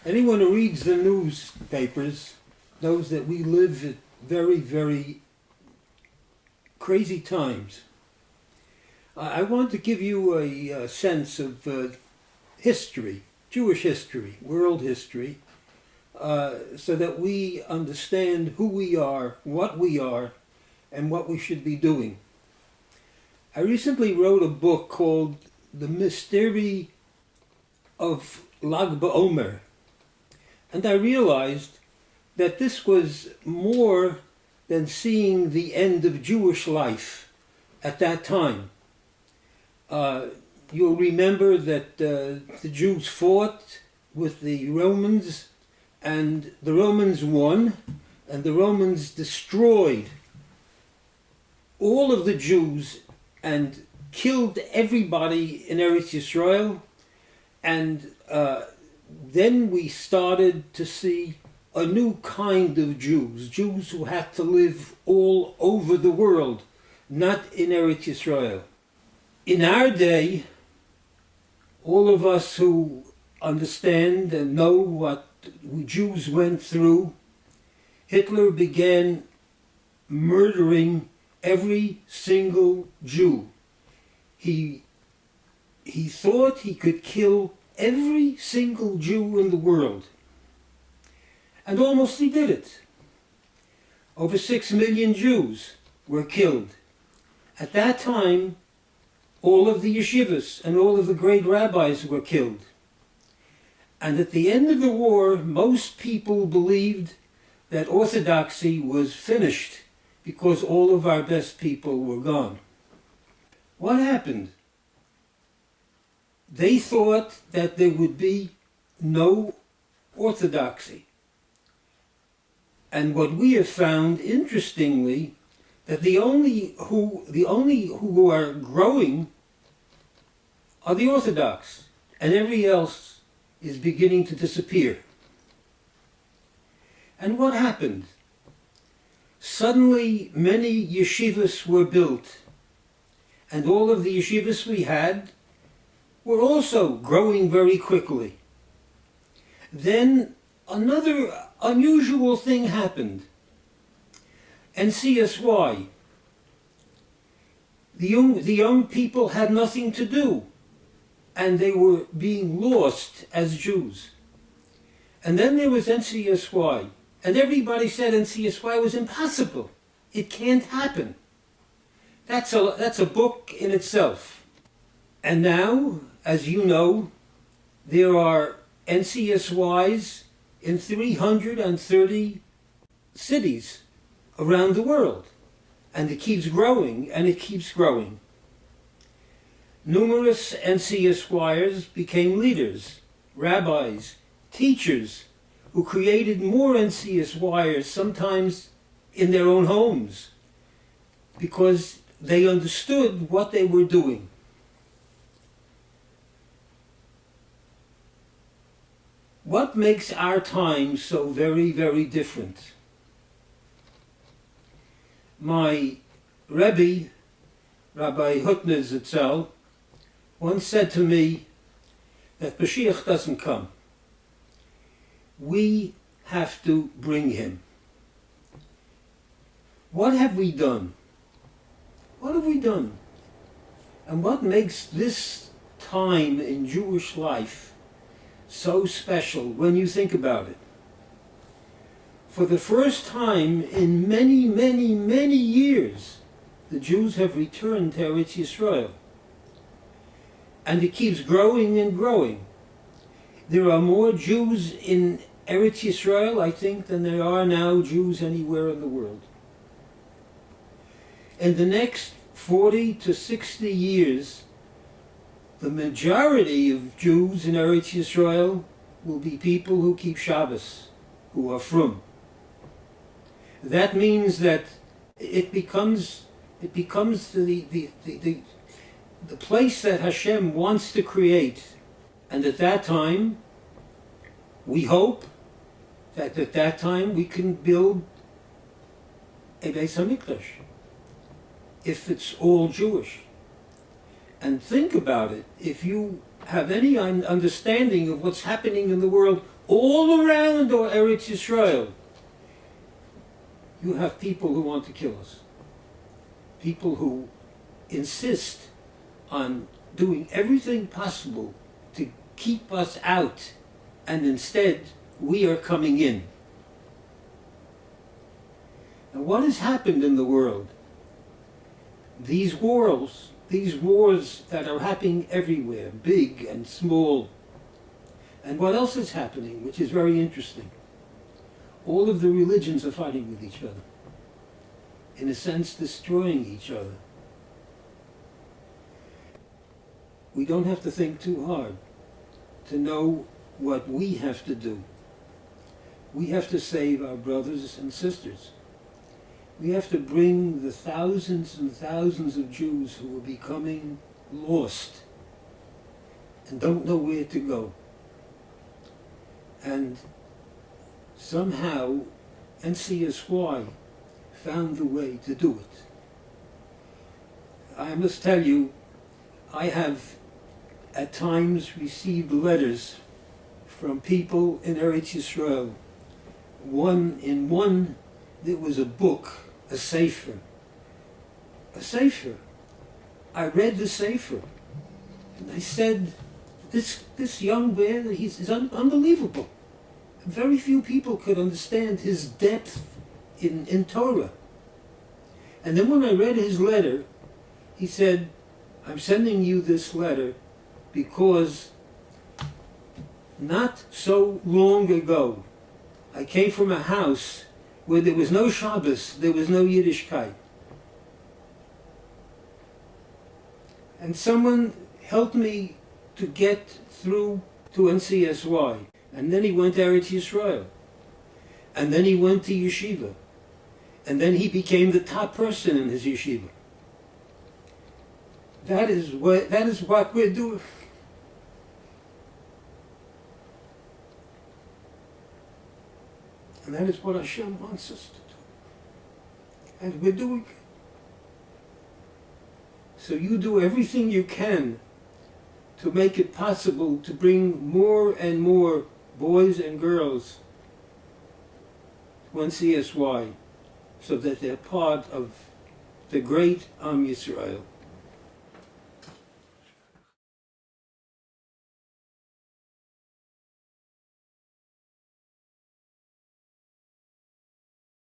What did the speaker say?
Anyone who reads the newspapers knows that we live at very, very crazy times. I want to give you a sense of history, Jewish history, world history, so that we understand who we are, and what we should be doing. I recently wrote a book called The Mystery of Lag BaOmer, and I realized that this was more than seeing the end of Jewish life at that time. You'll remember that the Jews fought with the Romans, and the Romans won, and the Romans destroyed all of the Jews and killed everybody in Eretz Yisrael, and then we started to see a new kind of Jews who had to live all over the world, not in Eretz Yisrael. In our day, all of us who understand and know what Jews went through, Hitler began murdering every single Jew. He thought he could kill every single Jew in the world. And almost he did it. Over 6 million Jews were killed. At that time, all of the yeshivas and all of the great rabbis were killed. And at the end of the war, most people believed that Orthodoxy was finished because all of our best people were gone. What happened? They thought that there would be no Orthodoxy. And what we have found, interestingly, that the only who are growing are the Orthodox, and every else is beginning to disappear. And what happened? Suddenly, many yeshivas were built, and all of the yeshivas we had were also growing very quickly. Then another unusual thing happened. NCSY. The young people had nothing to do, and they were being lost as Jews. And then there was NCSY, and everybody said NCSY was impossible. It can't happen. That's a book in itself. And now, as you know, there are NCSYs in 330 cities around the world. And it keeps growing, and it keeps growing. Numerous NCSYers became leaders, rabbis, teachers, who created more NCSYers, sometimes in their own homes, because they understood what they were doing. What makes our time so very, very different? My Rabbi, Rabbi Hutner Zitzel, once said to me that Mashiach doesn't come. We have to bring him. What have we done? What have we done? And what makes this time in Jewish life so special when you think about it? For the first time in many, many, many years, the Jews have returned to Eretz Yisrael. And it keeps growing and growing. There are more Jews in Eretz Yisrael, I think, than there are now Jews anywhere in the world. In the next 40 to 60 years, the majority of Jews in Eretz Yisrael will be people who keep Shabbos, who are frum. That means that it becomes the place that Hashem wants to create. And at that time, we hope that at that time we can build a Beis HaMikdash, if it's all Jewish. And think about it, if you have any understanding of what's happening in the world, all around our Eretz Yisrael, you have people who want to kill us. People who insist on doing everything possible to keep us out, and instead we are coming in. Now, what has happened in the world? These wars that are happening everywhere, big and small. And what else is happening, which is very interesting? All of the religions are fighting with each other. In a sense, destroying each other. We don't have to think too hard to know what we have to do. We have to save our brothers and sisters. We have to bring the thousands and thousands of Jews who are becoming lost and don't know where to go. And somehow NCSY found the way to do it. I must tell you, I have at times received letters from people in Eretz Yisrael. In one, there was a book, a sefer. A sefer. I read the sefer, and I said, this young man, he's unbelievable. Very few people could understand his depth in Torah. And then when I read his letter, he said, I'm sending you this letter because not so long ago, I came from a house where there was no Shabbos, there was no Yiddishkeit. And someone helped me to get through to NCSY. And then he went to Eretz Yisrael. And then he went to yeshiva. And then he became the top person in his yeshiva. That is what we're doing. And that is what Hashem wants us to do. And we're doing it. So you do everything you can to make it possible to bring more and more boys and girls to NCSY so that they're part of the great Am Yisrael.